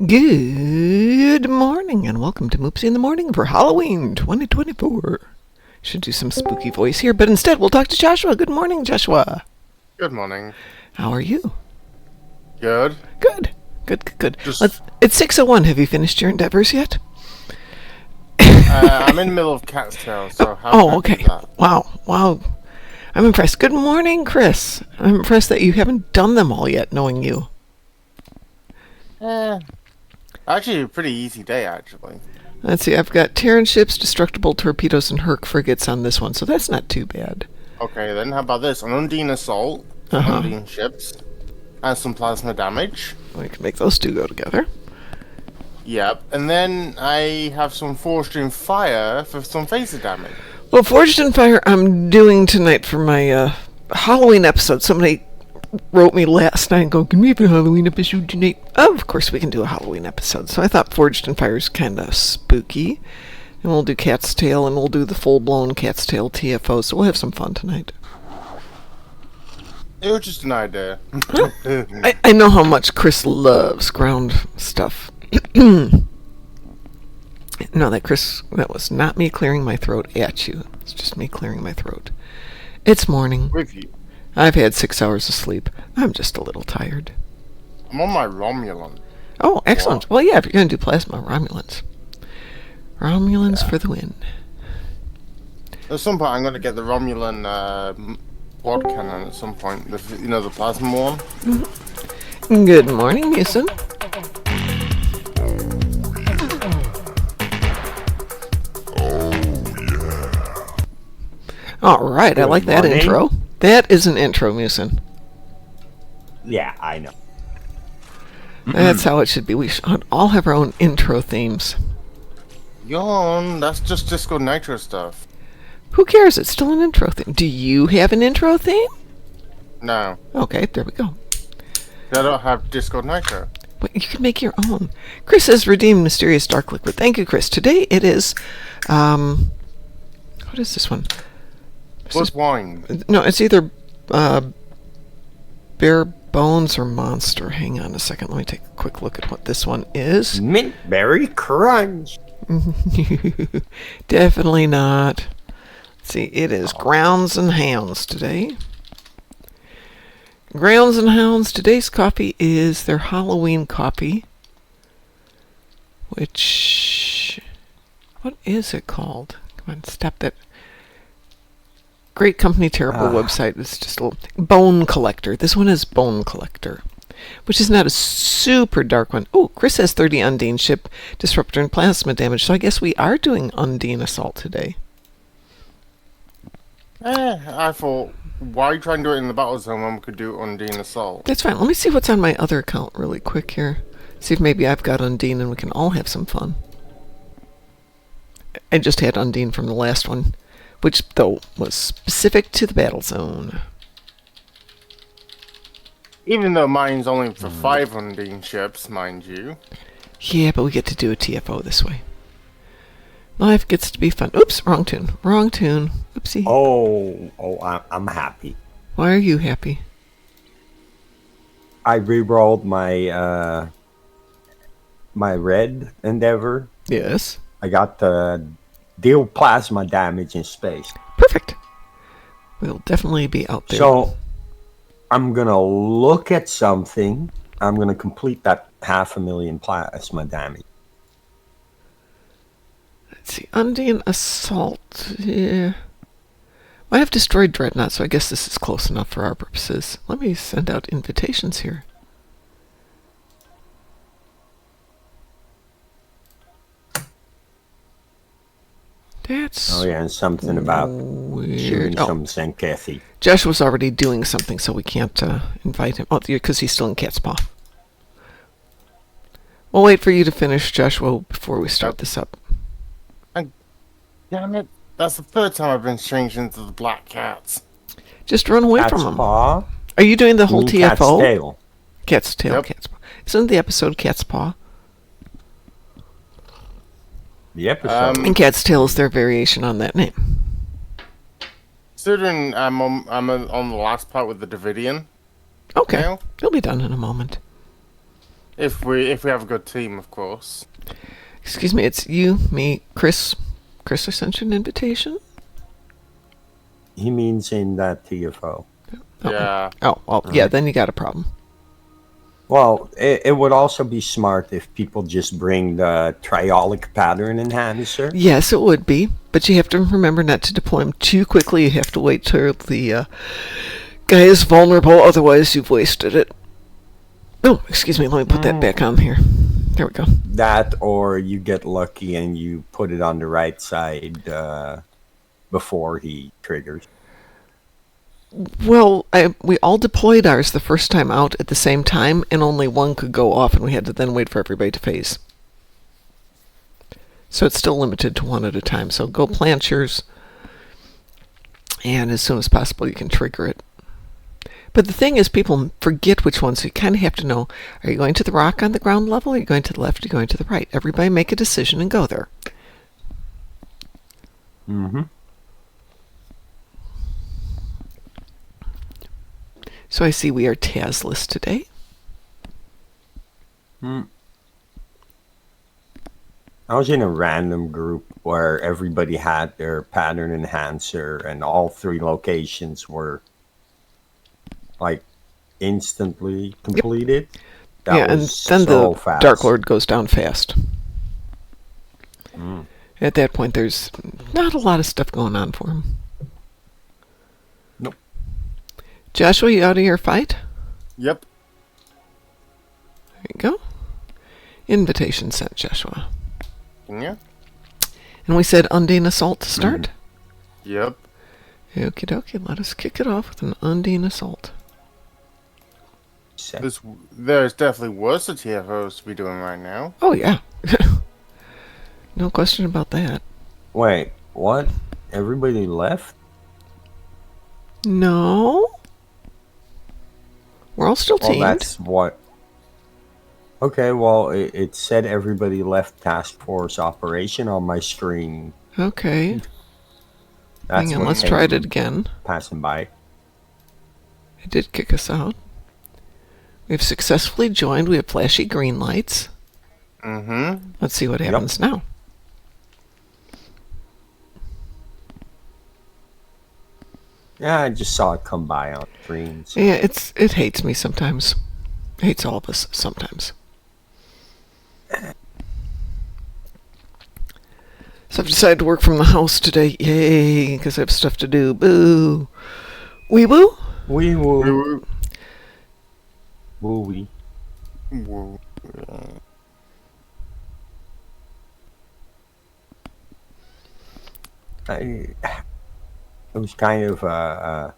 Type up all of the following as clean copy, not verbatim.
Good morning and welcome to Moopsy in the Morning for Halloween 2024. Should do some spooky voice here, but instead we'll talk to Joshua. Good morning, Joshua. Good morning. How are you? Good. Good. It's 6:01. Have you finished your endeavors yet? I'm in the middle of Cat's Tail, so how okay. is that? Wow. I'm impressed. Good morning, Chris. I'm impressed that you haven't done them all yet, knowing you. Actually, a pretty easy day, actually. Let's see, I've got Terran ships, destructible torpedoes, and Herc frigates on this one, so that's not too bad. Okay, then how about this? An Undine assault, Undine ships, and some plasma damage. We can make those two go together. Yep, and then I have some Forged in Fire for some phaser damage. Well, Forged in Fire I'm doing tonight for my Halloween episode. Somebody wrote me last night and go, can we have a Halloween episode tonight? Oh, of course we can do a Halloween episode. So I thought Forged in Fire is kind of spooky. And we'll do Cat's Tail, and we'll do the full-blown Cat's Tail TFO, so we'll have some fun tonight. It was just an idea. I know how much Chris loves ground stuff. No, that was not me clearing my throat at you. It's just me clearing my throat. It's morning. With you. I've had 6 hours of sleep. I'm just a little tired. I'm on my Romulan. Oh, excellent. What? Well, yeah, if you're going to do plasma, Romulans. Romulans for the win. At some point, I'm going to get the Romulan quad cannon at some point. The plasma one. Mm-hmm. Good morning, Mason. All right, I like that intro. That is an intro, Musin. Yeah, I know. That's how it should be. We should all have our own intro themes. Yawn, that's just Disco Nitro stuff. Who cares? It's still an intro theme. Do you have an intro theme? No. Okay, there we go. I don't have Disco Nitro. But you can make your own. Chris has redeemed Mysterious Dark Liquid. Thank you, Chris. Today it is, what is this one? What's wine? No, it's either Bare Bones or Monster. Hang on a second. Let me take a quick look at what this one is. Mint Berry Crunch. Definitely not. Let's see, it is Grounds and Hounds today. Grounds and Hounds, today's coffee is their Halloween coffee. Which, what is it called? Come on, stop that. Great company, terrible website. It's just a little Bone Collector. This one is Bone Collector, which is not a super dark one. Oh, Chris has 30 Undine ship, disruptor, and plasma damage. So I guess we are doing Undine assault today. I thought, why try and do it in the battle zone when we could do Undine assault? That's fine. Let me see what's on my other account really quick here. See if maybe I've got Undine and we can all have some fun. I just had Undine from the last one, which, though, was specific to the battle zone. Even though mine's only for 5 Undine ships, mind you. Yeah, but we get to do a TFO this way. Life gets to be fun. Oops, wrong tune. Oopsie. I'm happy. Why are you happy? I re-rolled my my red endeavor. Yes. I got the deal plasma damage in space. Perfect. We'll definitely be out there. So I'm gonna look at something. I'm gonna complete that 500,000 plasma damage. Let's see. Undine assault. Yeah. I have destroyed Dreadnought, so I guess this is close enough for our purposes. Let me send out invitations here. That's and something about weird. shooting some Sankethi. Joshua's already doing something, so we can't invite him. Oh, because he's still in Cat's Paw. We'll wait for you to finish, Joshua, before we start this up. Damn it. That's the third time I've been changed into the black cats. Just run away Cat's from them. Paw? Are you doing the whole TFO? Cat's Tail. Cat's Tail, Yep. Cat's Paw. Isn't the episode Cat's Paw? The episode. And Cat's Tail is their variation on that name. Considering I'm on the last part with the Davidian. Okay. Tail. It'll be done in a moment. If we have a good team, of course. Excuse me, it's you, me, Chris. Chris, I sent you an invitation? He means in that TFO. Oh, Yeah. oh, yeah, then you got a problem. Well, it would also be smart if people just bring the triolic pattern enhancer. Yes, it would be, but you have to remember not to deploy them too quickly. You have to wait till the guy is vulnerable, otherwise you've wasted it. Oh, excuse me, let me put that back on here. There we go. That, or you get lucky and you put it on the right side before he triggers. Well, we all deployed ours the first time out at the same time, and only one could go off, and we had to then wait for everybody to phase. So it's still limited to one at a time. So go plant yours, and as soon as possible you can trigger it. But the thing is, people forget which ones. So you kind of have to know, are you going to the rock on the ground level? Are you going to the left? Are you going to the right? Everybody make a decision and go there. Mm-hmm. So I see we are TAS-less today. I was in a random group where everybody had their pattern enhancer and all 3 locations were like instantly completed. That yeah, and was then so the fast. Dark Lord goes down fast. At that point, there's not a lot of stuff going on for him. Nope. Joshua, you out of your fight? Yep. There you go. Invitation sent, Joshua. Can you? And we said Undine Assault to start? Yep. Okie dokie, let us kick it off with an Undine Assault. There's definitely worse TFOs to be doing right now. Oh, yeah. No question about that. Wait, what? Everybody left? No. We're all still Well, teamed. that's what. Okay, well, it said everybody left task force operation on my screen. Okay. That's Hang on, what let's came try it again. passing by. It did kick us out. We've successfully joined. We have flashy green lights. Mm-hmm. Let's see what happens now. Yeah, I just saw it come by on screen. So. Yeah, it hates me sometimes. It hates all of us sometimes. So I've decided to work from the house today. Yay, because I have stuff to do. Boo. Wee woo? Wee woo. Woo wee. Woo. It was kind of a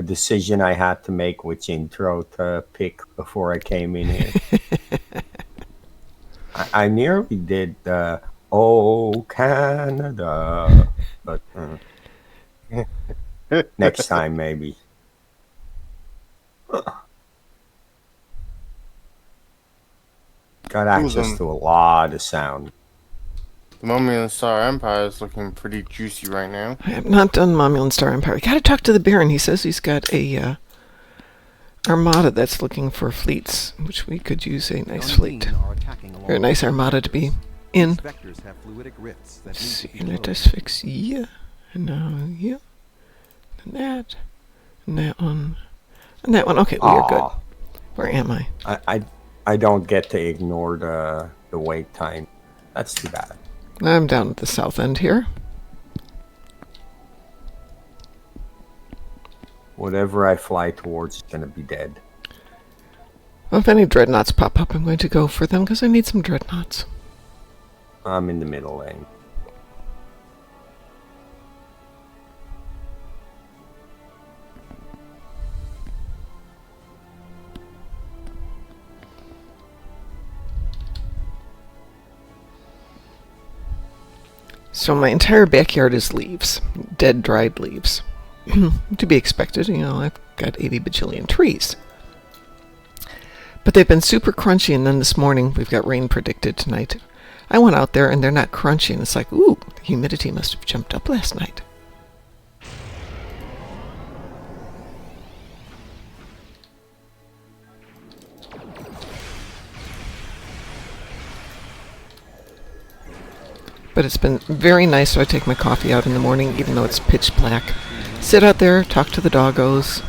decision I had to make which intro to pick before I came in here. I nearly did Oh Canada, but next time maybe. Got access to a lot of sound. The Mummy and the Star Empire is looking pretty juicy right now. I have not done Momulan Star Empire. I gotta talk to the Baron. He says he's got a armada that's looking for fleets, which we could use a nice fleet. Or a nice armada to be in. Let's see, let us fix you. And now you. And that. And that one. And that one. Okay, we are good. Where am I? I don't get to ignore the wait time. That's too bad. I'm down at the south end here. Whatever I fly towards is going to be dead. Well, if any dreadnoughts pop up, I'm going to go for them because I need some dreadnoughts. I'm in the middle lane. So my entire backyard is leaves. Dead, dried leaves. To be expected, you know, I've got 80 bajillion trees. But they've been super crunchy, and then this morning we've got rain predicted tonight. I went out there and they're not crunchy, and it's like, ooh, the humidity must have jumped up last night. But it's been very nice, so I take my coffee out in the morning, even though it's pitch black. Sit out there, talk to the doggos,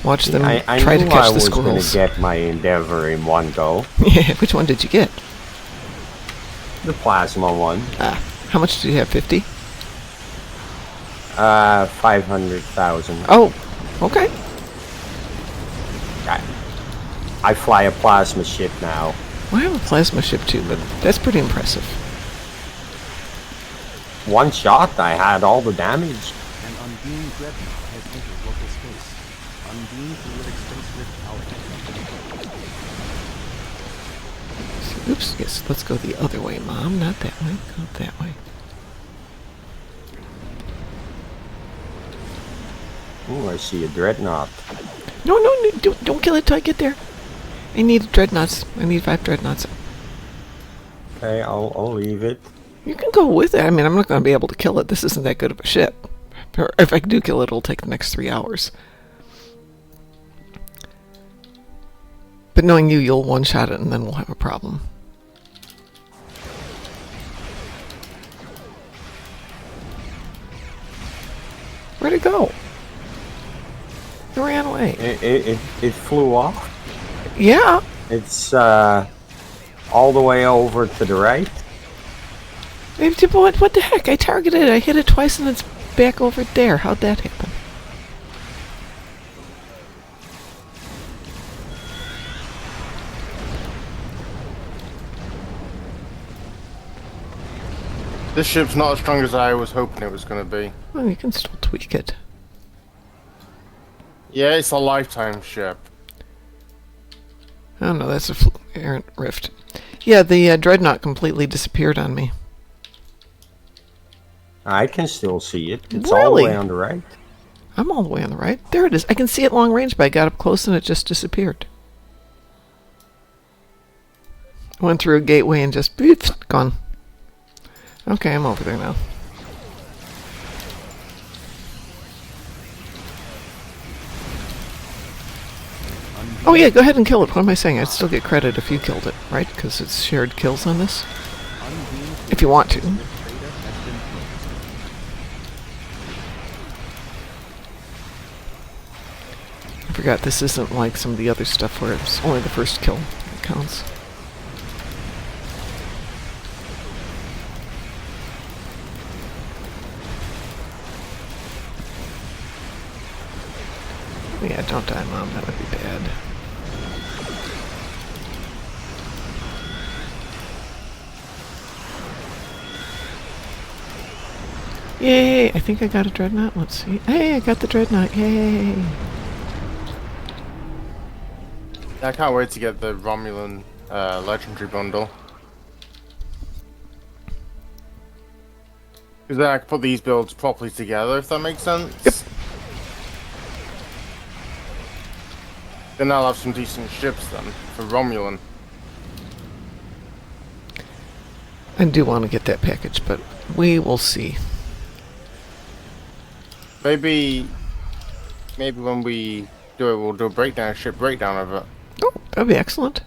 watch them I try to knew catch I the was going to squirrels. get my Endeavor in one go. Which one did you get? The plasma one. How much did you have, 50? 500,000. Oh, okay. I fly a plasma ship now. Well, I have a plasma ship too, but that's pretty impressive. One shot, I had all the damage. An unbeing dreadnought has entered local space. Unbeing fluidic space rift out. Oops, yes, let's go the other way, Mom. Not that way. Go that way. Ooh, I see a dreadnought. No, don't kill it till I get there. I need dreadnoughts. I need 5 dreadnoughts. Okay, I'll leave it. You can go with it. I mean, I'm not going to be able to kill it. This isn't that good of a ship. Or if I do kill it, it'll take the next 3 hours. But knowing you, you'll one-shot it, and then we'll have a problem. Where'd it go? It ran away. It flew off. Yeah. It's all the way over to the right. What the heck? I targeted it. I hit it twice, and it's back over there. How'd that happen? This ship's not as strong as I was hoping it was going to be. Well, you can still tweak it. Yeah, it's a lifetime ship. Oh no, that's a errant rift. Yeah, the dreadnought completely disappeared on me. I can still see it. It's all the Really? way on the right. I'm all the way on the right. There it is. I can see it long range, but I got up close and it just disappeared. Went through a gateway and just beep, gone. Okay, I'm over there now. Oh yeah, go ahead and kill it. What am I saying? I'd still get credit if you killed it, right? Because it's shared kills on this. If you want to. I forgot this isn't like some of the other stuff where it's only the first kill that counts. Yeah, don't die, Mom. That would be bad. Yay! I think I got a dreadnought. Let's see. Hey, I got the dreadnought. Yay! I can't wait to get the Romulan legendary bundle. Because then I can put these builds properly together, if that makes sense. Yep. Then I'll have some decent ships then, for Romulan. I do want to get that package, but we will see. Maybe when we do it, we'll do a ship breakdown of it. Oh, that'd be excellent.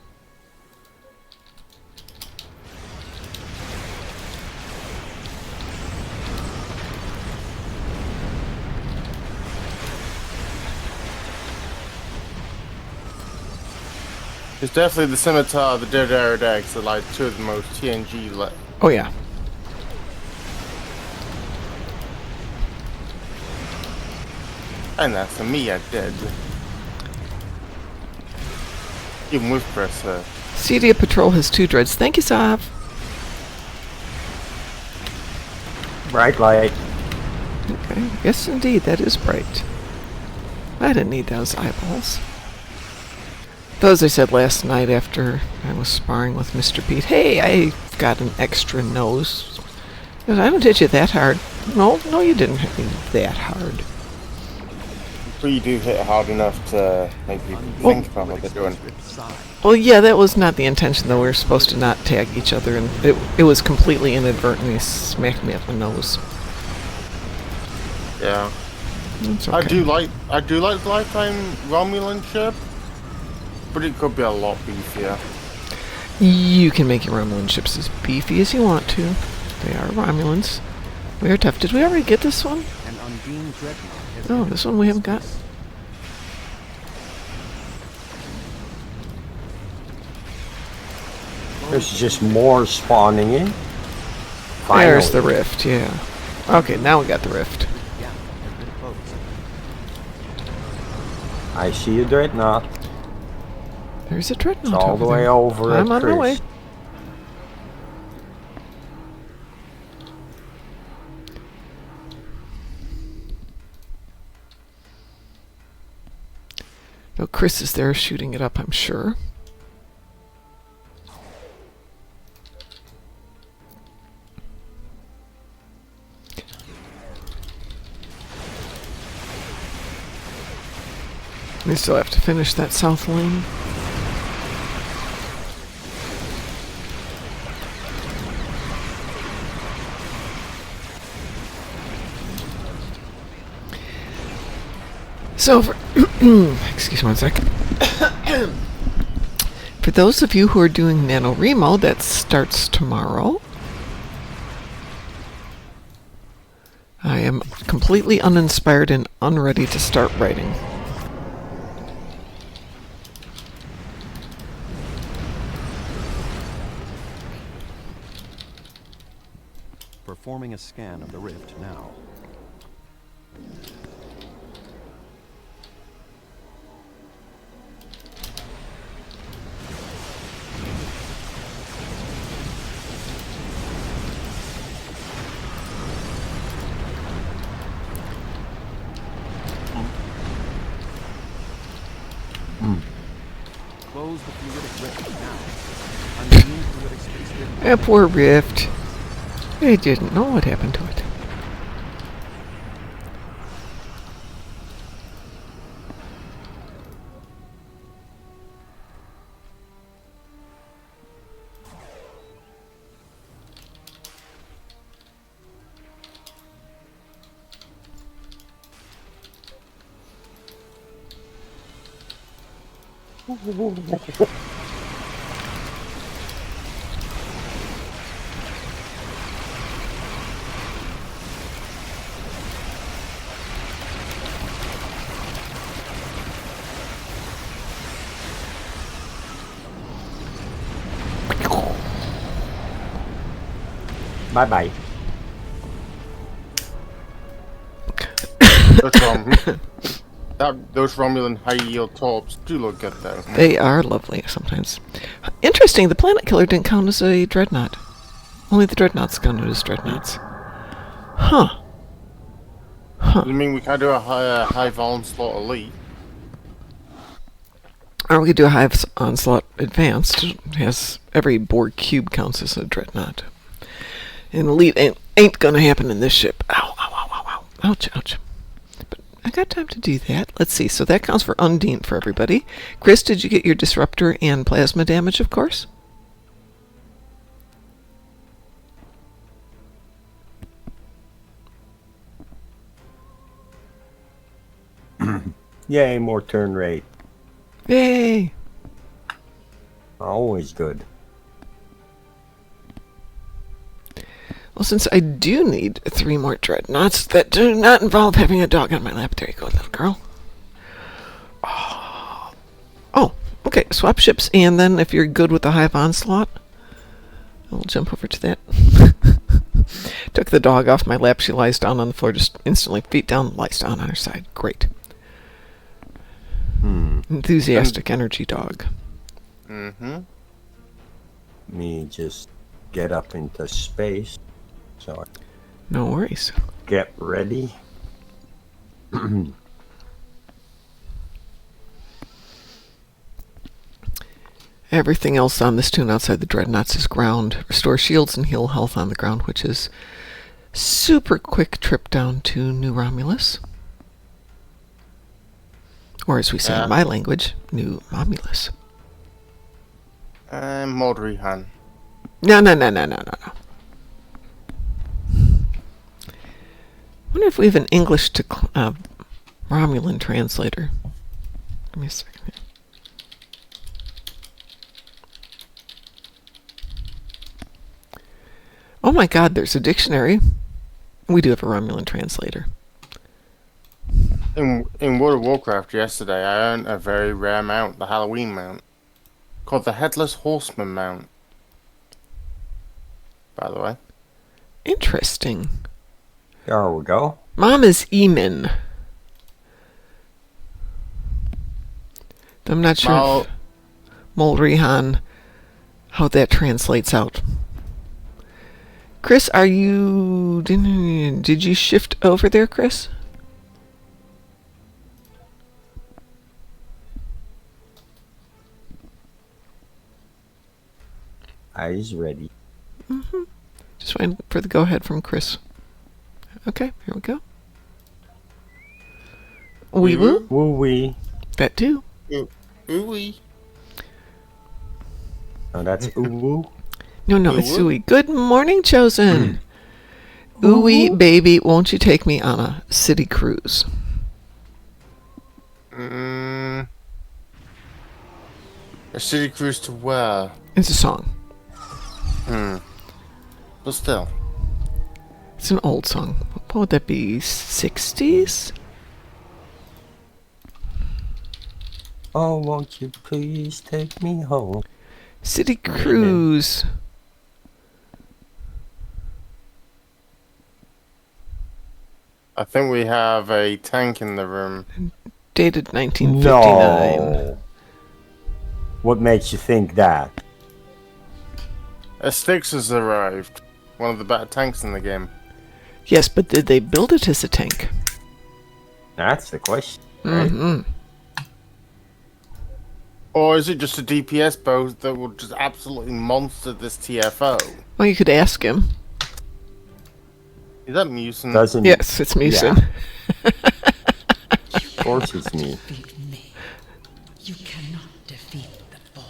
It's definitely the Scimitar, the Dead Aerodex are like two of the most TNG Oh yeah. and that's me I did. Even with press Cedia Patrol has 2 dreads. Thank you, Sav. Bright light. Okay. Yes, indeed, that is bright. I didn't need those eyeballs. Though, as I said last night after I was sparring with Mr. Pete, hey, I've got an extra nose. He goes, I don't hit you that hard. No, you didn't hit me that hard. But you do hit hard enough to make people think about what they're doing. Well, yeah, that was not the intention, though. We were supposed to not tag each other, and it was completely inadvertent. He smacked me up the nose. Yeah. It's okay. I do like the lifetime Romulan ship, but it could be a lot beefier. You can make your Romulan ships as beefy as you want to. They are Romulans. We are tough. Did we already get this one? An Undine dreadnought has No, entered this one we local haven't got. space. There's just more spawning in. There's the Finally. rift, yeah. Okay, now we got the rift. Gap has been closed. I see a dreadnought. There's a It's dreadnought all over the way there. over I'm at on my way. Chris. No, Chris is there shooting it up, I'm sure. We still have to finish that south lane. So, for excuse me one second. For those of you who are doing NaNoWriMo, that starts tomorrow. I am completely uninspired and unready to start writing. Performing a scan of the rift now. Close the fluidic rift now. Undine fluidic space rift. That poor rift. I didn't know what happened to it. Bye-bye. Those Romulan high-yield torps do look good, though. They are lovely sometimes. Interesting, the Planet Killer didn't count as a dreadnought. Only the dreadnoughts counted as dreadnoughts. Huh. I mean, we can do a high onslaught elite. Or we could do a Hive Onslaught Advanced. It has every Borg cube counts as a dreadnought. And Elite ain't gonna happen in this ship. Ow, ow, ow, ow, ow. Ouch, ouch. But I got time to do that. Let's see. So that counts for Undine for everybody. Chris, did you get your Disruptor and Plasma damage, of course? Yay, more turn rate. Yay! Always good. Well, since I do need 3 more dreadnoughts that do not involve having a dog on my lap. There you go, little girl. Oh, okay. Swap ships, and then if you're good with the Hive Onslaught, I'll jump over to that. Took the dog off my lap. She lies down on the floor, just instantly feet down, lies down on her side. Great. Enthusiastic energy dog. Mm-hmm. Me just get up into space. So I No worries. get ready. Everything else on this tune outside the dreadnoughts is ground. Restore shields and heal health on the ground, which is super quick trip down to New Romulus. Or as we say in my language, New Romulus. Modrihan. No. Wonder if we have an English to Romulan translator. Give me a second here. Oh my God, there's a dictionary. We do have a Romulan translator. In World of Warcraft yesterday, I earned a very rare mount, the Halloween mount, called the Headless Horseman mount. By the way. Interesting. There we go. Mom is Eamon. I'm not sure if Molrihan, how that translates out. Chris, are you... Did you shift over there, Chris? Eyes ready. Just waiting for the go-ahead from Chris. Okay, here we go. Wee woo. Woo wee. That too. Ooh-wee. Oh, that's ooh woo. No, it's ooey. Good morning, Chosen. Ooey, baby, won't you take me on a city cruise? A city cruise to where? It's a song. But still. It's an old song. What would that be? 60s? Oh, won't you please take me home? City cruise. I think we have a tank in the room. Dated 1959. No. What makes you think that? A Styx has arrived. One of the better tanks in the game. Yes, but did they build it as a tank? That's the question. Right? Mm-hmm. Or is it just a DPS boat that will just absolutely monster this TFO? Well, you could ask him. Is that Musin? Doesn't Yes, it's Musin. Of course it's me. Defeat me. You cannot defeat the Borg.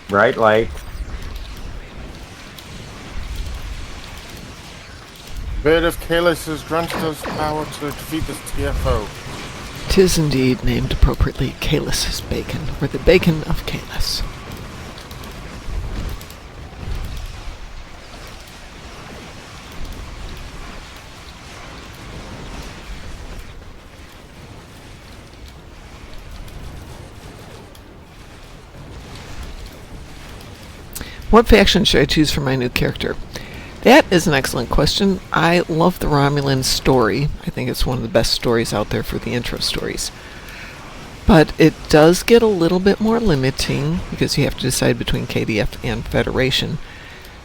Right, like, Bird of Kalis has granted us power to defeat this TFO. 'Tis indeed named appropriately Kalis' bacon, or the bacon of Kalis. What faction should I choose for my new character? That is an excellent question. I love the Romulan story. I think it's one of the best stories out there for the intro stories. But it does get a little bit more limiting because you have to decide between KDF and Federation.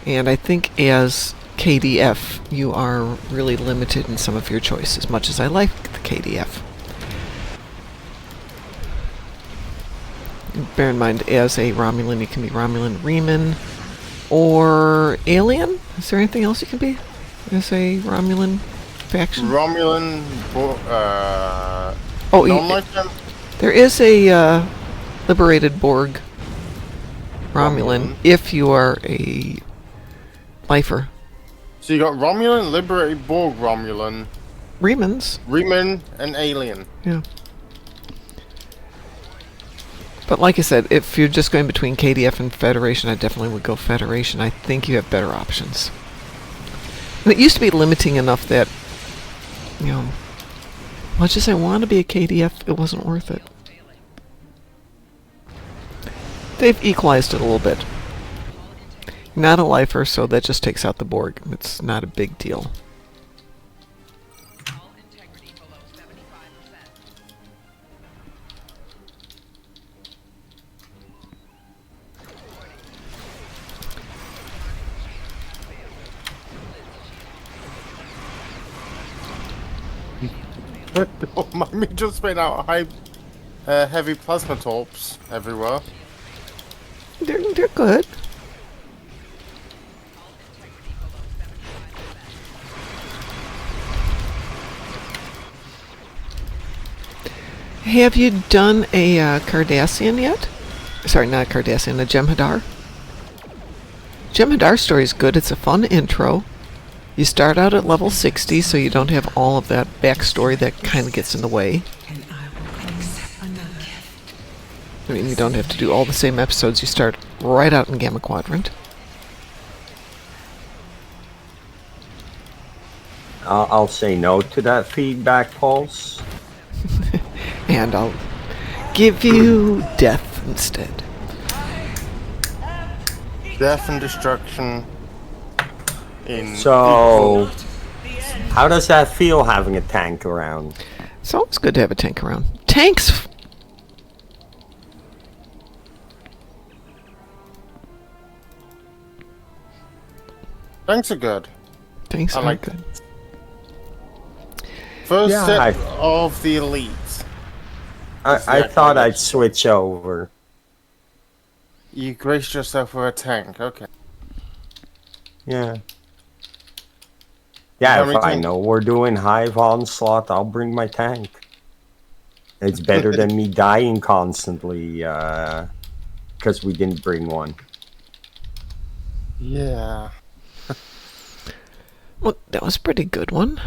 And I think as KDF, you are really limited in some of your choices, much as I like the KDF. Bear in mind, as a Romulan, you can be Romulan Reman or Alien. Is there anything else you can be as a Romulan faction? Romulan, Oh, non-lifetime? there is a liberated Borg Romulan if you are a lifer. So you got Romulan, liberated Borg Romulan, Remans. Reman, and Alien. Yeah. But like I said, if you're just going between KDF and Federation, I definitely would go Federation. I think you have better options. And it used to be limiting enough that, you know, much as I want to be a KDF, it wasn't worth it. They've equalized it a little bit. Not a lifer, so that just takes out the Borg. It's not a big deal. Don't mind me just spitting out heavy plasma torps everywhere. They're good. Have you done a Cardassian yet? Sorry, not a Cardassian, a Jem'Hadar. Jem'Hadar story is good. It's a fun intro. You start out at level 60, so you don't have all of that backstory that kind of gets in the way. And I will accept no gift. I mean, you don't have to do all the same episodes. You start right out in Gamma Quadrant. I'll say no to that feedback, Pulse. And I'll give you death instead. Death and destruction. In So, how does that feel having a tank around? It's always good to have a tank around. Tanks! Tanks are good. Tanks I are like good. First Yeah, step of the elites. I thought I'd switch over. You graced yourself with a tank, okay. Yeah. Yeah, How if many I tank- know we're doing Hive Onslaught, I'll bring my tank. It's better than me dying constantly, because we didn't bring one. Yeah. Well, that was a pretty good one.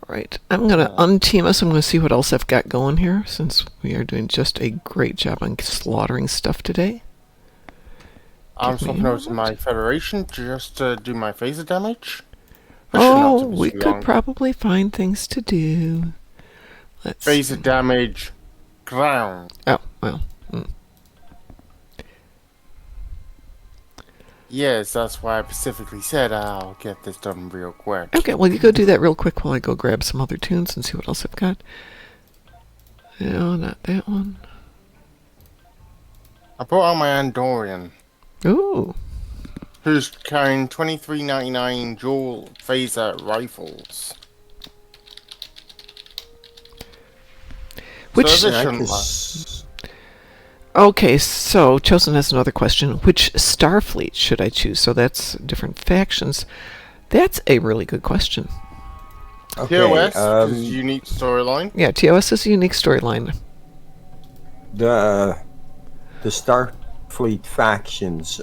Right. I'm going to unteam us. I'm going to see what else I've got going here, since we are doing just a great job on slaughtering stuff today. I'm Give me swapping a over to my Federation just to do my phaser damage. Oh, we could probably find things to do. Let's Phaser damage, ground. Oh, well. Yes, that's why I specifically said I'll get this done real quick. Okay, well, you go do that real quick while I go grab some other tunes and see what else I've got. No, not that one. I brought out my Andorian, Ooh. who's carrying 2399 dual phaser rifles. Which... So this I shouldn't can last. Okay, so Chosen has another question. Which Starfleet should I choose? So that's different factions. That's a really good question. Okay, TOS is unique storyline. Yeah, TOS is a unique storyline. the Starfleet factions.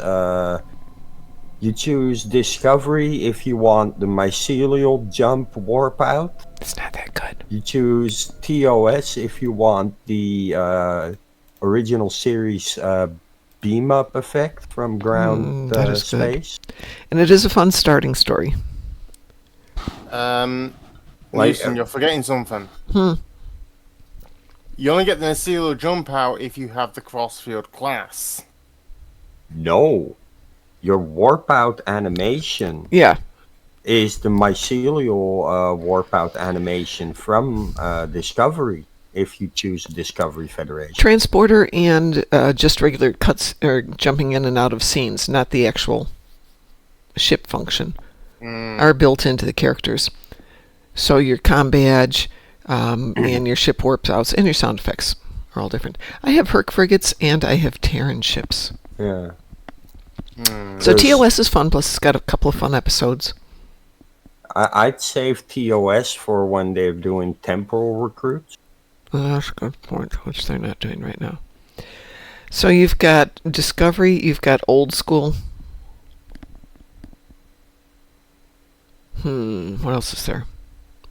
You choose Discovery if you want the mycelial jump warp out. It's not that good. You choose TOS if you want the original series beam up effect from ground that is good. space. And it is a fun starting story. Listen, you're forgetting something. You only get the mycelial jump out if you have the crossfield class. No, your warp out animation Yeah. is the mycelial warp out animation from Discovery. If you choose Discovery Federation. Transporter and just regular cuts or jumping in and out of scenes, not the actual ship function, are built into the characters. So your comm badge and your ship warp outs and your sound effects are all different. I have Herc frigates and I have Terran ships. Yeah. So TOS is fun, plus it's got a couple of fun episodes. I'd save TOS for when they're doing temporal recruits. That's a good point, which they're not doing right now. So you've got Discovery, you've got Old School. What else is there?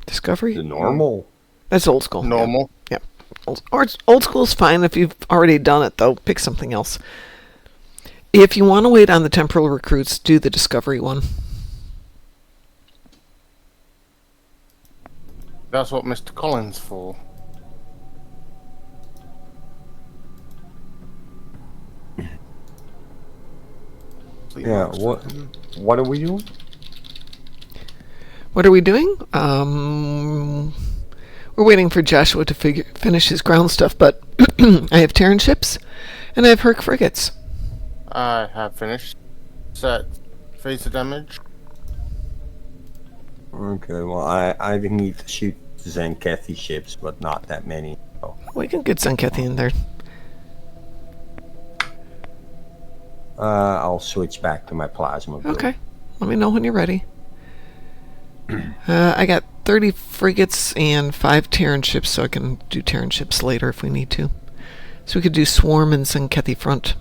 Discovery? The normal. That's Old School. Normal. Yeah. Old School's fine if you've already done it, though. Pick something else. If you want to wait on the temporal recruits, do the Discovery one. That's what Mr. Collins for. Yeah. What are we doing? What are we doing? We're waiting for Joshua to finish his ground stuff, but I have Terran ships, and I have Herc frigates. I have finished. Set phaser damage. Okay. Well, I need to shoot Zenkethi ships, but not that many. So. We can get Zenkethi in there. I'll switch back to my plasma. Build. Okay. Let me know when you're ready. I got 30 frigates and 5 Terran ships, so I can do Terran ships later if we need to. So we could do Swarm and Sankethi front.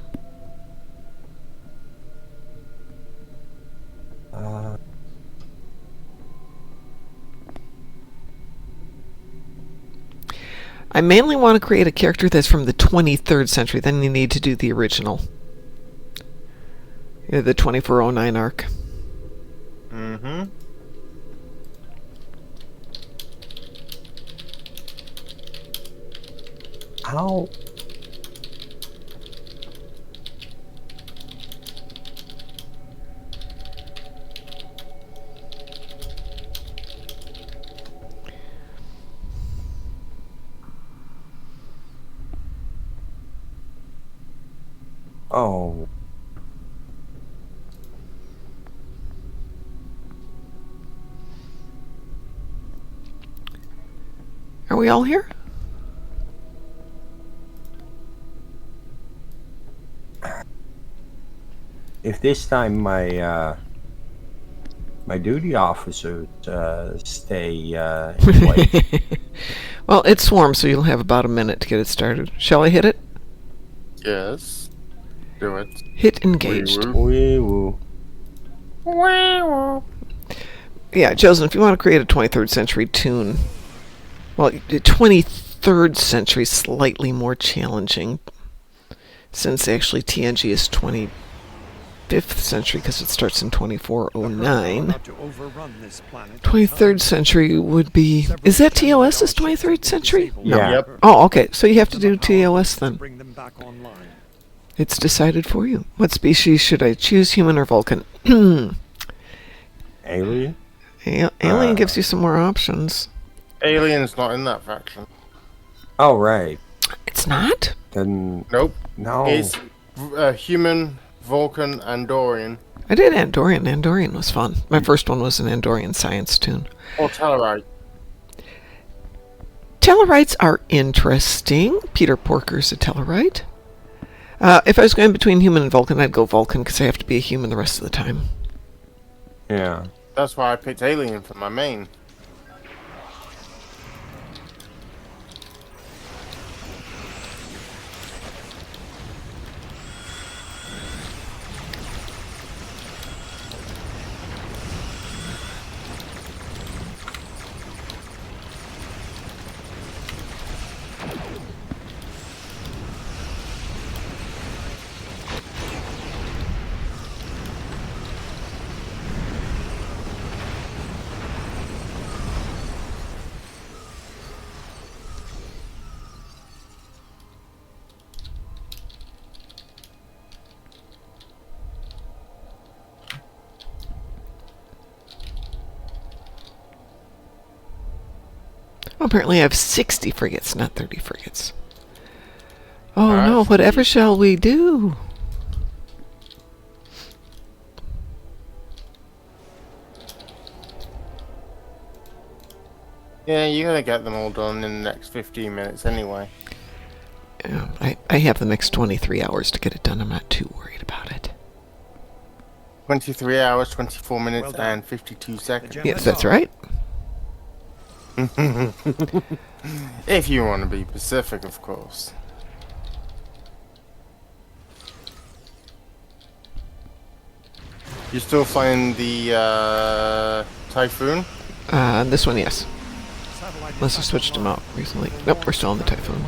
I mainly want to create a character that's from the 23rd century. Then you need to do the original. The 2409 arc. Mm-hmm. How? Oh. Are we all here? If this time my duty officers stay in place. Well, it's Swarm, so you'll have about a minute to get it started. Shall I hit it? Yes. Do it. Hit engaged. Wee woo. Yeah, Joseph, if you want to create a 23rd century tune, well, the 23rd century is slightly more challenging, since actually TNG is 25th century because it starts in 2409. 23rd century would be... Is that TOS's 23rd century? Yeah. Yep. Oh, okay. So you have to do TOS then. It's decided for you. What species should I choose, human or Vulcan? Alien? Alien gives you some more options. Alien's not in that faction. Oh, right. It's not? Then Nope. no. It's human, Vulcan, Andorian. I did Andorian. Andorian was fun. My first one was an Andorian science tune. Or Tellarite. Tellarites are interesting. Peter Porker's a Tellarite. If I was going between human and Vulcan, I'd go Vulcan because I have to be a human the rest of the time. Yeah. That's why I picked Alien for my main. Well, apparently I have 60 frigates, not 30 frigates. Oh Ah, no, whatever sweet. shall we do? Yeah, you're gonna get them all done in the next 15 minutes anyway. I have the next 23 hours to get it done. I'm not too worried about it. 23 hours, 24 minutes, Well done. and 52 seconds. Yes, that's right. If you want to be Pacific, of course. You still flying the Typhoon? This one, yes. Unless I switched them out recently. Nope, we're still on the Typhoon.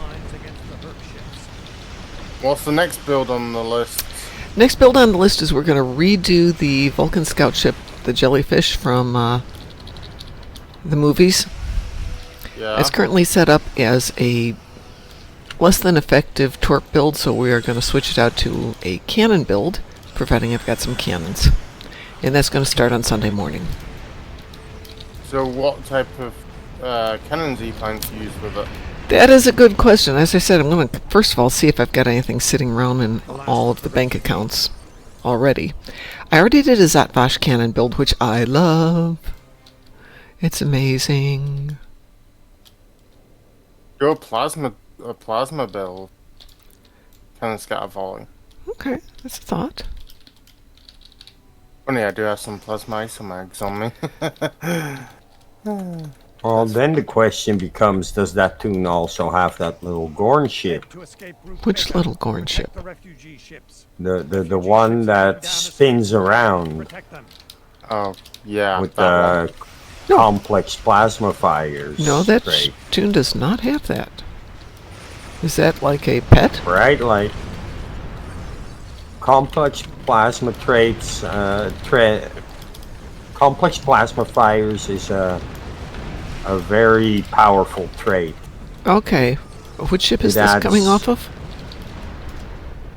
What's the next build on the list? Next build on the list is we're going to redo the Vulcan scout ship, the Jellyfish from the movies. Yeah. It's currently set up as a less than effective torp build, so we are going to switch it out to a cannon build, providing I've got some cannons. And that's going to start on Sunday morning. So what type of cannons are you planning to use with it? That is a good question. As I said, I'm going to first of all see if I've got anything sitting around in all of the bank accounts already. I already did a Zatvash cannon build, which I love. It's amazing. Go a plasma build. Cannon scatter volley. Okay, that's a thought. Funny, I do have some plasma isomags on me. Well, then the question becomes, does that tune also have that little Gorn ship? To escape route Which pickup. little Gorn Protect ship? the refugee ships. The one Ships that heading down spins escape route. around Protect them. Oh, yeah, with that one. the complex plasma fires No, that trait. tune does not have that. Is that like a pet? Right, like complex plasma traits. Complex plasma fires is a very powerful trait. Okay. Which ship is It this coming adds- off of?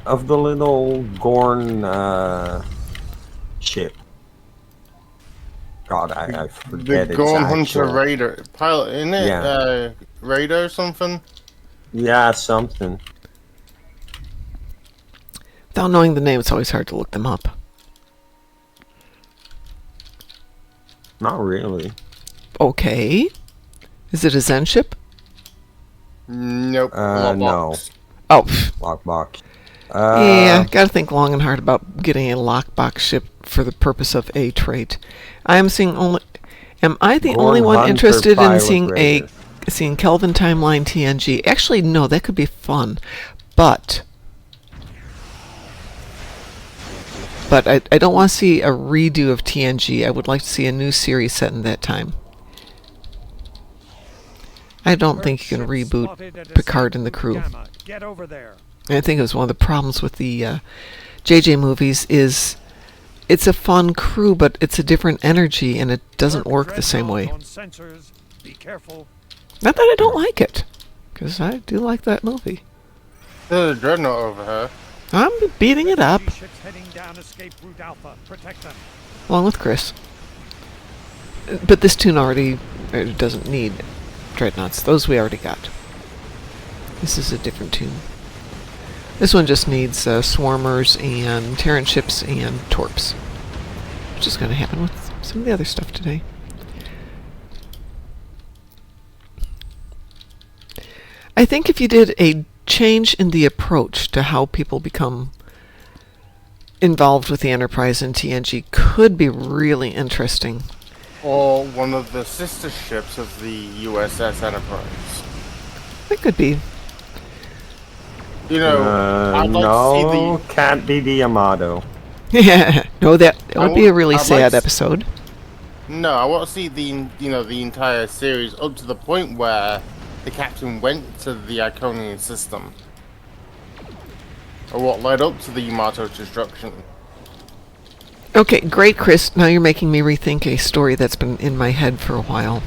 Of the little Gorn ship. God, I forget The its Gorn actual. Hunter Raider pilot, isn't it? Yeah. Raider or something? Yeah, something. Without knowing the name, it's always hard to look them up. Not really. Okay. Is it a Zen ship? Nope. No. Lockbox. Oh, pff. Lockbox. Yeah, gotta think long and hard about getting a lockbox ship for the purpose of a trait. Am I the Gorn only one Hunter interested in Pilot seeing Raider. seeing Kelvin Timeline TNG? Actually, no, that could be fun, but I don't want to see a redo of TNG. I would like to see a new series set in that time. I don't think you can reboot Picard and the crew. Get over there. I think it was one of the problems with the JJ movies is it's a fun crew, but it's a different energy, and it doesn't work the same way. On sensors. Be careful. Not that I don't like it, because I do like that movie. There's a dreadnought over here. I'm beating it up, Refugee ships heading down escape route Alpha. Protect them. along with Chris. But this tune already doesn't need dreadnoughts. Those we already got. This is a different tune. This one just needs swarmers and Terran ships and torps, which is going to happen with some of the other stuff today. I think if you did a change in the approach to how people become involved with the Enterprise and TNG could be really interesting. Or one of the sister ships of the USS Enterprise. It could be. You know, I'd like to see No, can't be the Yamato. Yeah, no, that would be a really I'd like sad to episode. No, I want to see the entire series up to the point where the captain went to the Iconian system, or what led up to the Yamato's destruction. Okay, great, Chris. Now you're making me rethink a story that's been in my head for a while.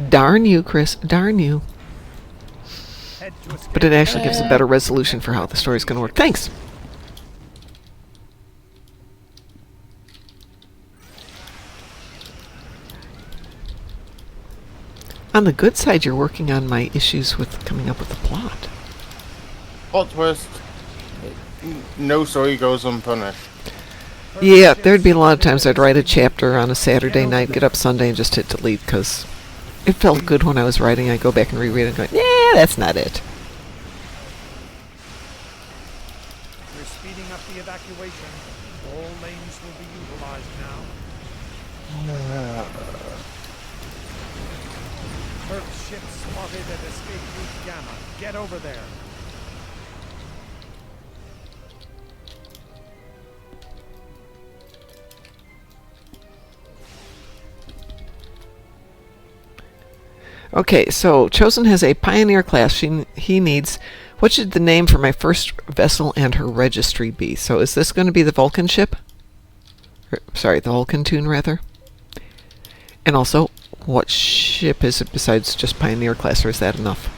Darn you, Chris. Darn you. Head to escape But it actually gives a better resolution for how the story's going to work. Thanks. On the good side, you're working on my issues with coming up with a plot. Plot twist. No story goes unpunished. Yeah, there'd be a lot of times I'd write a chapter on a Saturday night, get up Sunday, and just hit delete because it felt good when I was writing. I'd go back and reread it and go, yeah, that's not it. We're speeding up the evacuation. All lanes will be utilized now. Earth ship spotted at escape route Gamma. Get over there. Okay, so Chosen has a Pioneer class. He needs... What should the name for my first vessel and her registry be? So is this going to be the Vulcan ship? Sorry, the Vulcan tune, rather. And also, what ship is it besides just Pioneer class, or is that enough?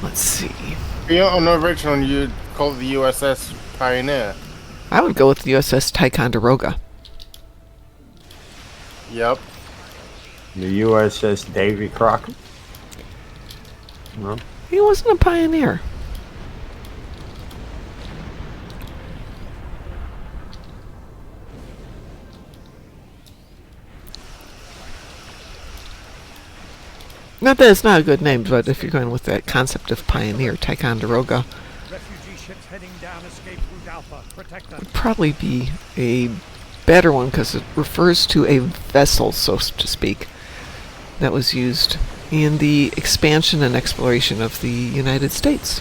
Let's see. You know, on the original, you'd call it the USS Pioneer. I would go with the USS Ticonderoga. Yep. The USS Davy Crockett? No. He wasn't a pioneer. Not that it's not a good name, but if you're going with that concept of pioneer, Ticonderoga Refugee ships heading down escape route Alpha. Protect them. would probably be a better one because it refers to a vessel, so to speak, that was used in the expansion and exploration of the United States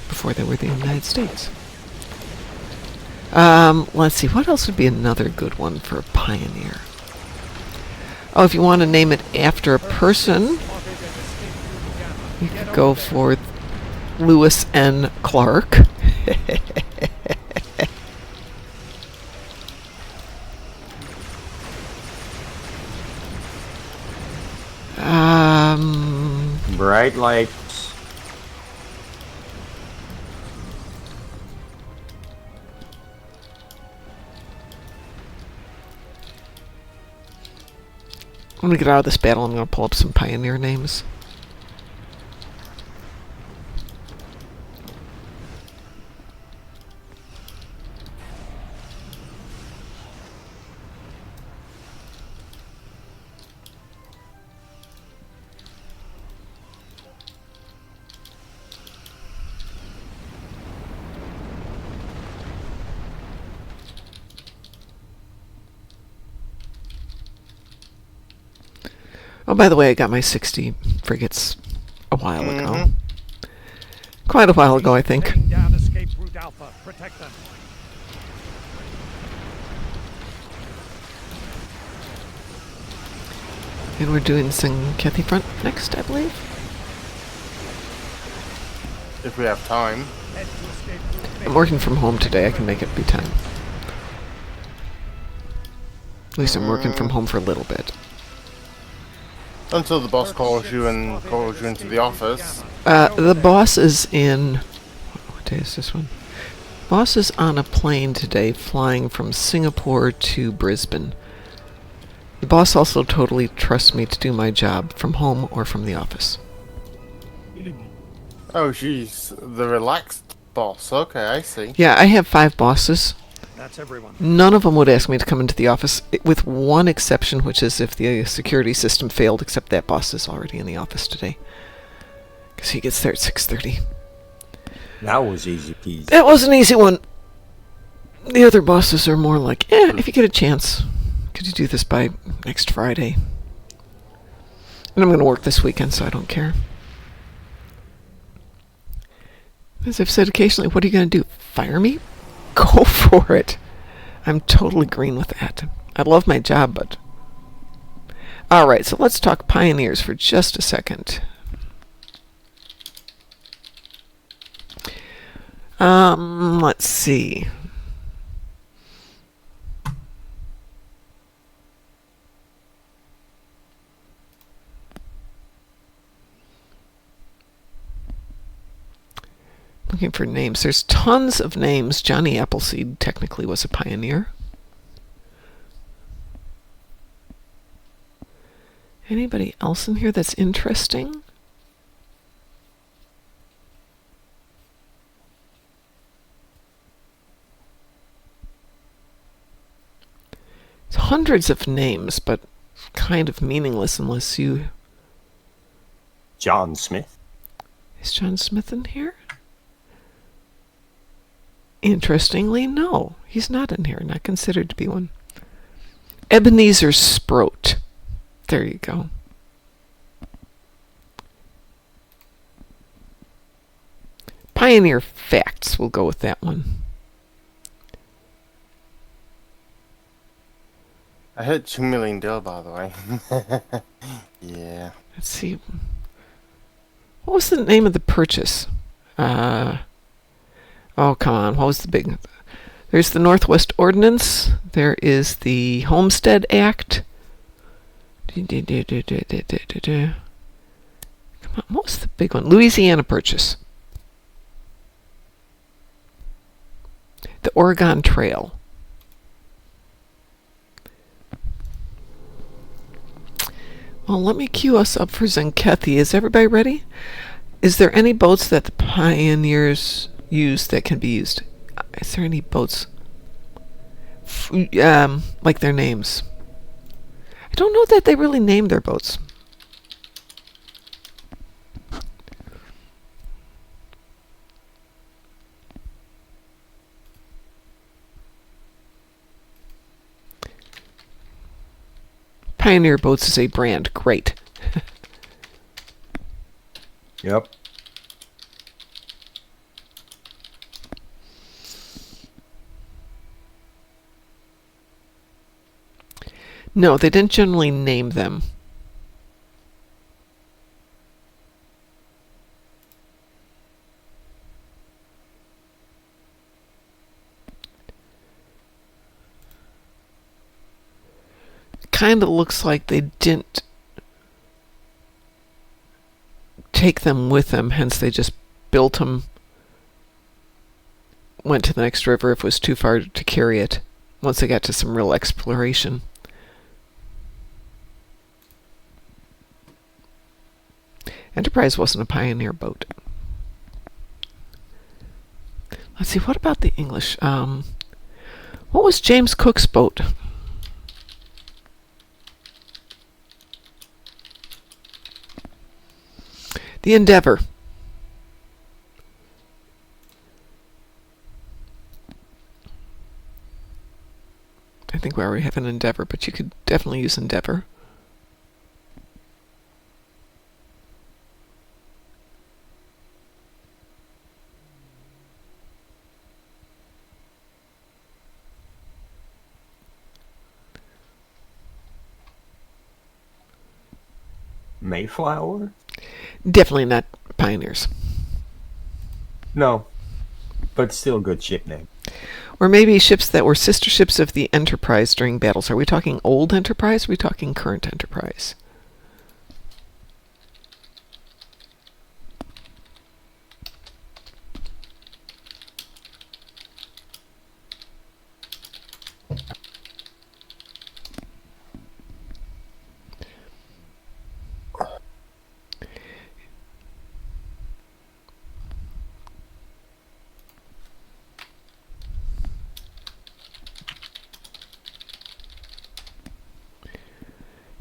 before they were the United States. Let's see, what else would be another good one for a pioneer? Oh, if you want to name it after a person, you could go for Lewis N. Clark. Bright lights. When we get out of this battle, I'm going to pull up some pioneer names. Oh, by the way, I got my 60 frigates a while ago. Quite a while ago, I think. Taking down escape route Alpha. Protect them. And we're doing Kathy Front next, I believe. If we have time. Head to escape route I'm working from home today. I can make it be time. At least I'm working from home for a little bit. Until the boss calls you and calls you into the office. The boss is in... What day is this one? Boss is on a plane today flying from Singapore to Brisbane. The boss also totally trusts me to do my job from home or from the office. Oh, she's the relaxed boss. Okay, I see. Yeah, I have 5 bosses. That's everyone. None of them would ask me to come into the office, with one exception, which is if the security system failed, except that boss is already in the office today. Because he gets there at 6:30. That was easy peasy. That was an easy one. The other bosses are more like, if you get a chance, could you do this by next Friday? And I'm going to work this weekend, so I don't care. As I've said occasionally, what are you going to do? Fire me? Go for it. I'm totally green with that. I love my job, but... Alright, so let's talk pioneers for just a second. Let's see. Looking for names. There's tons of names. Johnny Appleseed technically was a pioneer. Anybody else in here that's interesting? It's hundreds of names, but kind of meaningless unless you... John Smith. Is John Smith in here? Interestingly, no. He's not in here. Not considered to be one. Ebenezer Sproat. There you go. Pioneer Facts. We'll go with that one. I hit 2 million deal, by the way. Yeah. Let's see. What was the name of the purchase? Oh, come on. What was the big... There's the Northwest Ordinance. There is the Homestead Act. Come on. What was the big one? Louisiana Purchase. The Oregon Trail. Well, let me cue us up for Zenkethi. Is everybody ready? Is there any boats that the pioneers use that can be used? Is there any boats like their names? I don't know that they really named their boats. Pioneer Boats is a brand. Great. Yep. No, they didn't generally name them. Kind of looks like they didn't take them with them, hence they just built them, went to the next river if it was too far to carry it, once they got to some real exploration. Enterprise wasn't a pioneer boat. Let's see, what about the English? What was James Cook's boat? The Endeavour. I think we already have an Endeavour, but you could definitely use Endeavour. Mayflower? Definitely not pioneers. No, but still a good ship name. Or maybe ships that were sister ships of the Enterprise during battles. Are we talking old Enterprise? Or are we talking current Enterprise?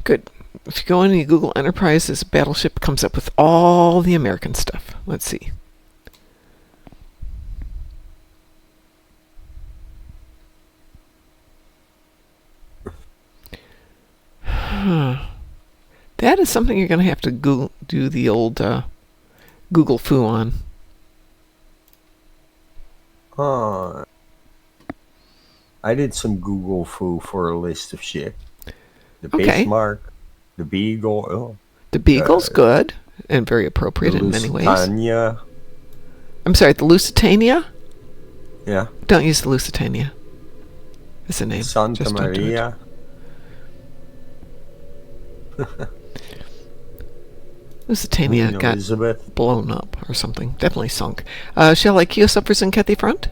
Good. If you go in and you Google Enterprise, this battleship comes up with all the American stuff. Let's see. That is something you're going to have to Google, do the old Google foo on. I did some Google foo for a list of shit. The Okay. Bismarck, the Beagle, The Beagle's good and very appropriate the in many ways. Lusitania. I'm sorry, the Lusitania? Yeah. Don't use the Lusitania as a name. Santa Just don't do it. Maria. Lusitania Queen got Elizabeth. blown up or something. Definitely sunk. Shall I queue us up for Zinkethi Front?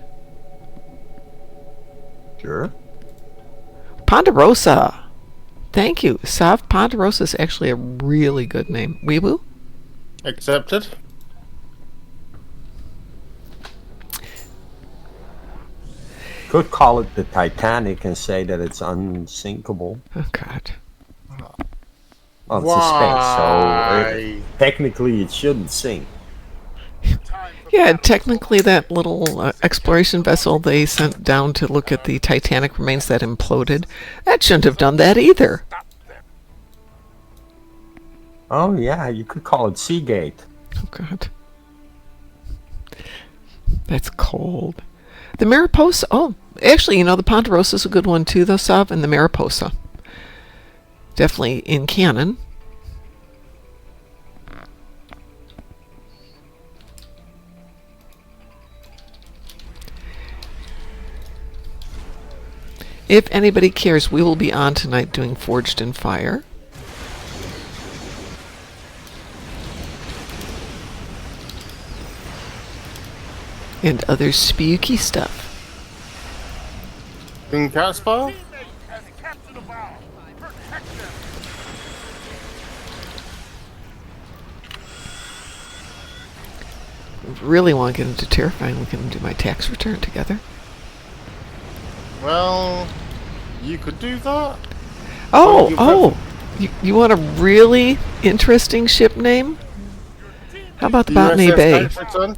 Sure. Ponderosa. Thank you. Sav Ponderosa is actually a really good name. Weebu? Accepted. Could call it the Titanic and say that it's unsinkable. Oh, God. Well, it's a space, so Why? technically it shouldn't sink. Yeah, technically that little exploration vessel they sent down to look at the Titanic remains that imploded, that shouldn't have done that either. Oh yeah, you could call it Seagate. Oh, God. That's cold. The Mariposa. Oh, actually, you know, the Ponderosa is a good one too, though, Sav, and the Mariposa. Definitely in canon. If anybody cares, we will be on tonight doing Forged in Fire. And other spooky stuff. In Caspar? If we really want to get into terrifying, we can do my tax return together. Well, you could do that. Oh, you want a really interesting ship name? How about the Botany USS Bay? Tax return?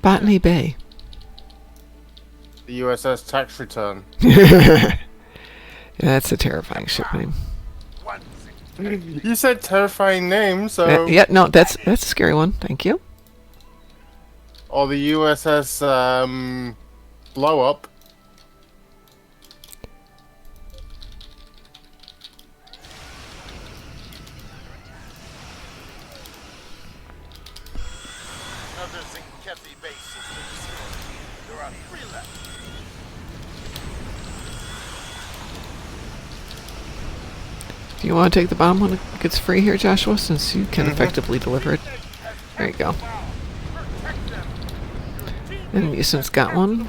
Botany Bay. The USS Tax Return. Yeah, that's a terrifying ship name. Once You said terrifying name, so... Yeah, no, that's a scary one. Thank you. Or the USS, blow up. Do you want to take the bomb when it gets free here, Joshua, since you can effectively deliver it? There you go. And Muson's got one.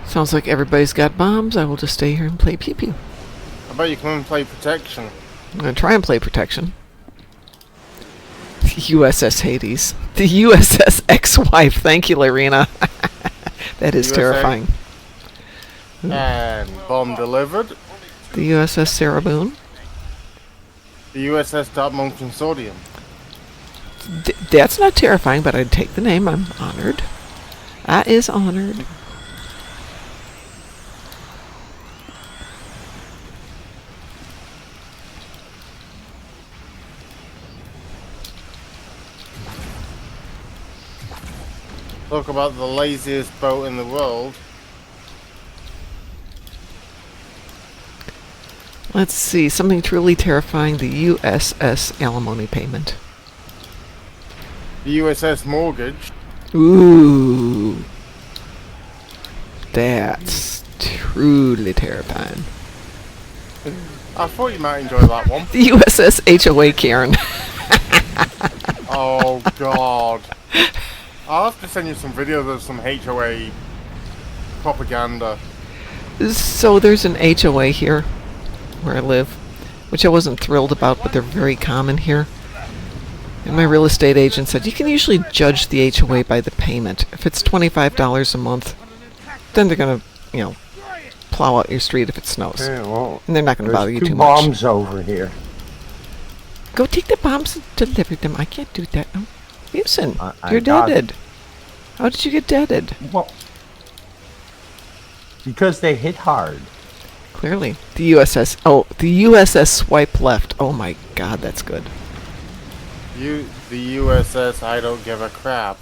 Sounds like everybody's got bombs. I will just stay here and play pew-pew. I bet you come and play protection. I'm going to try and play protection. The USS Hades. The USS Ex-Wife. Thank you, Lorena. That is USA. terrifying. And bomb delivered. The USS Sarah Boone. The USS Dartmouth Consortium. That's not terrifying, but I'd take the name. I'm honored. I is honored. Talk about the laziest boat in the world. Let's see. Something truly terrifying. The USS Alimony Payment. The USS Mortgage. Ooh. That's truly terrifying. I thought you might enjoy that one. The USS HOA Karen. Oh, God. I'll have to send you some videos of some HOA propaganda. So there's an HOA here where I live, which I wasn't thrilled about, but they're very common here. And my real estate agent said you can usually judge the HOA by the payment. If it's $25 a month, then they're going to, plow out your street if it snows. Yeah, well, And they're not going to bother you there's too two much. bombs over here. Go take the bombs and deliver them. I can't do that. No. Muson, I you're got deaded. How did you get deaded? Well, because they hit hard. Clearly. The USS Swipe Left. Oh my god, that's good. The USS I don't give a crap.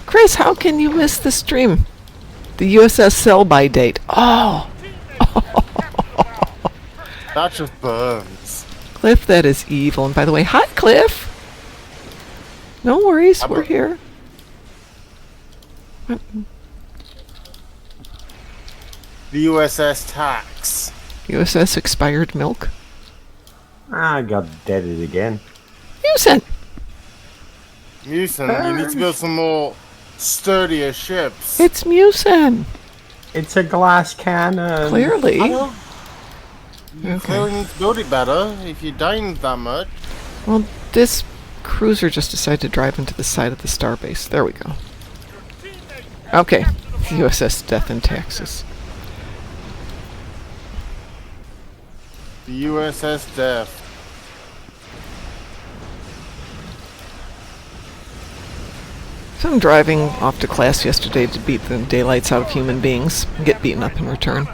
Chris, how can you miss the stream? The USS Sell By Date. Oh! That just burns. Cliff, that is evil. And by the way, hi, Cliff! No worries, we're here. The USS Tax. USS Expired Milk. I got deaded again. Muson! Muson, you need to build some more sturdier ships. It's Muson! It's a glass cannon. Clearly. I know. You Okay. clearly need to build it better if you're dying that much. Well, this cruiser just decided to drive into the side of the starbase. There we go. Okay. USS Death in Texas. The USS Death. So I'm driving off to class yesterday to beat the daylights out of human beings and get beaten up in return.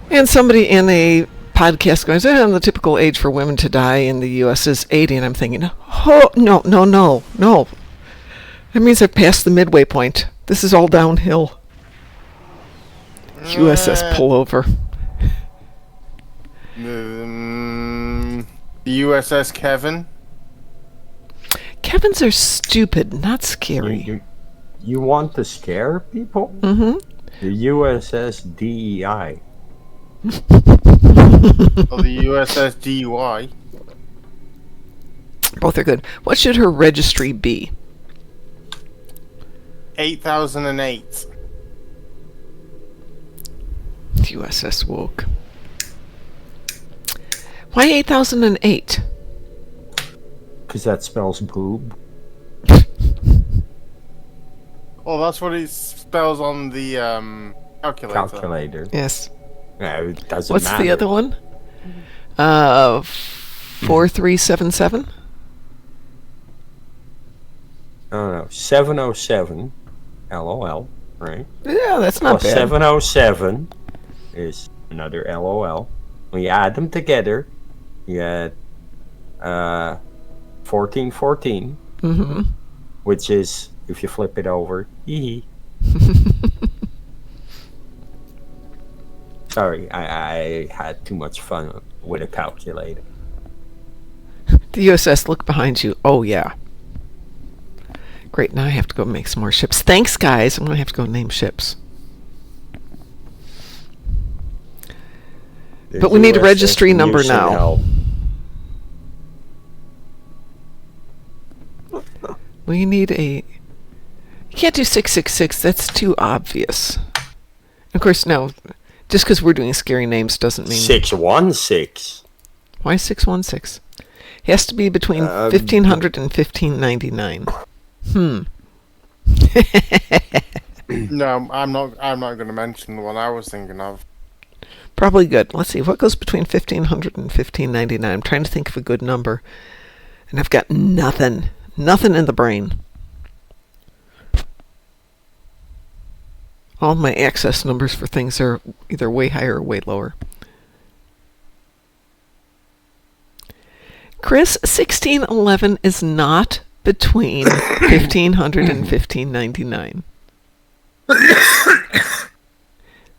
And somebody in a podcast goes, the typical age for women to die in the U.S. is 80. And I'm thinking, oh, no. That means I've passed the midway point. This is all downhill. USS Pullover. The USS Kevin. Kevins are stupid, not scary. You want to scare people? Mm-hmm. The USS DEI. Or the USS DUI. Both are good. What should her registry be? 8008. USS Woke. Why 8008? Because that spells boob. Oh, that's what it spells on the calculator. Calculator. Yes. Yeah, it doesn't What's matter. the other one? 4377? No. 707. LOL. Right? Yeah, that's not Plus bad. 707 is another LOL. When you add them together, you get 1414, Mm-hmm. which is, if you flip it over, hee. Sorry, I had too much fun with a calculator. The USS, look behind you. Oh, yeah. Great, now I have to go make some more ships. Thanks, guys. I'm going to have to go name ships. The But we need a USS registry number now. Mucinel. We need a... You can't do 666. That's too obvious. Of course, no. Just because we're doing scary names doesn't mean... 616. Why 616? It has to be between 1500 and 1599. No, I'm not going to mention the one I was thinking of. Probably good. Let's see. What goes between 1500 and 1599? I'm trying to think of a good number. And I've got nothing. Nothing in the brain. All my access numbers for things are either way higher or way lower. Chris, 1611 is not between 1500 and 1599.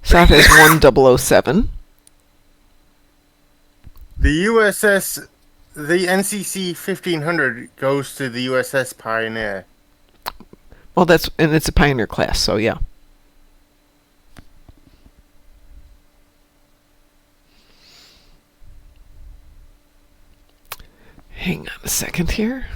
South has 1007. The USS, the NCC 1500 goes to the USS Pioneer. Well, and it's a Pioneer class, so yeah. Hang on a second here.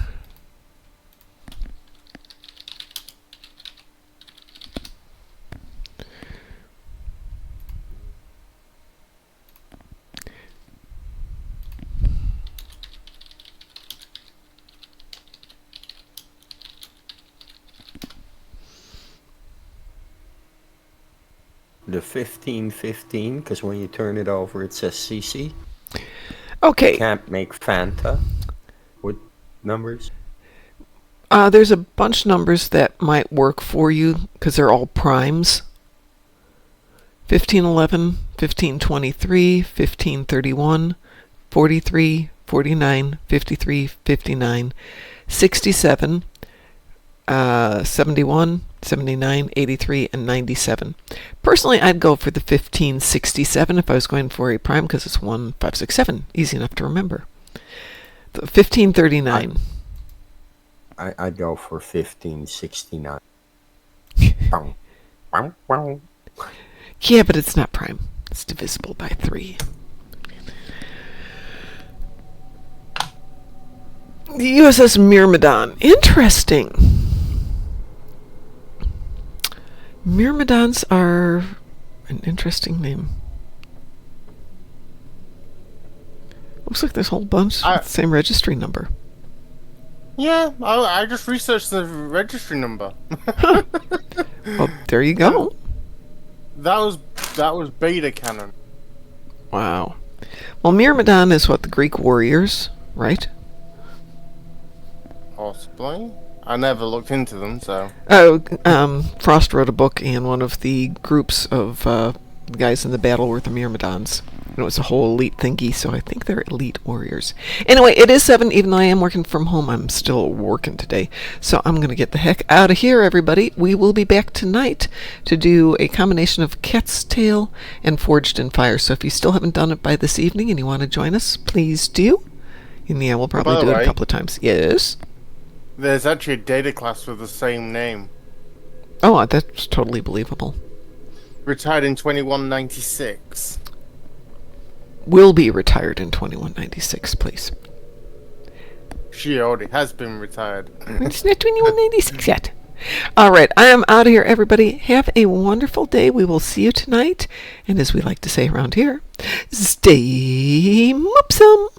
The 1515, because when you turn it over, it says CC. Okay. Can't make Fanta with numbers. There's a bunch of numbers that might work for you because they're all primes. 1511, 1523, 1531, 43, 49, 53, 59, 67, 71, 79, 83, and 97. Personally, I'd go for the 1567 if I was going for a prime because it's 1567. Easy enough to remember. The 1539. I'd go for 1569. Yeah, but it's not prime. It's divisible by 3. The USS Myrmidon. Interesting. Myrmidons are an interesting name. Looks like there's a whole bunch with the same registry number. Yeah, I just researched the registry number. Well, there you go. That was beta canon. Wow. Well, Myrmidon is what, the Greek warriors, right? Possibly. I never looked into them, so. Oh, Frost wrote a book, and one of the groups of guys in the battle were the Myrmidons. And it was a whole elite thingy, so I think they're elite warriors. Anyway, it is 7, even though I am working from home. I'm still working today. So I'm going to get the heck out of here, everybody. We will be back tonight to do a combination of Cat's Tale and Forged in Fire. So if you still haven't done it by this evening and you want to join us, please do. And yeah, we'll probably do it a couple of times. Yes? There's actually a data class with the same name. Oh, that's totally believable. Retired in 2196. Will be retired in 2196, please. She already has been retired. It's not 2196 yet. All right, I am out of here, everybody. Have a wonderful day. We will see you tonight. And as we like to say around here, stay moopsome.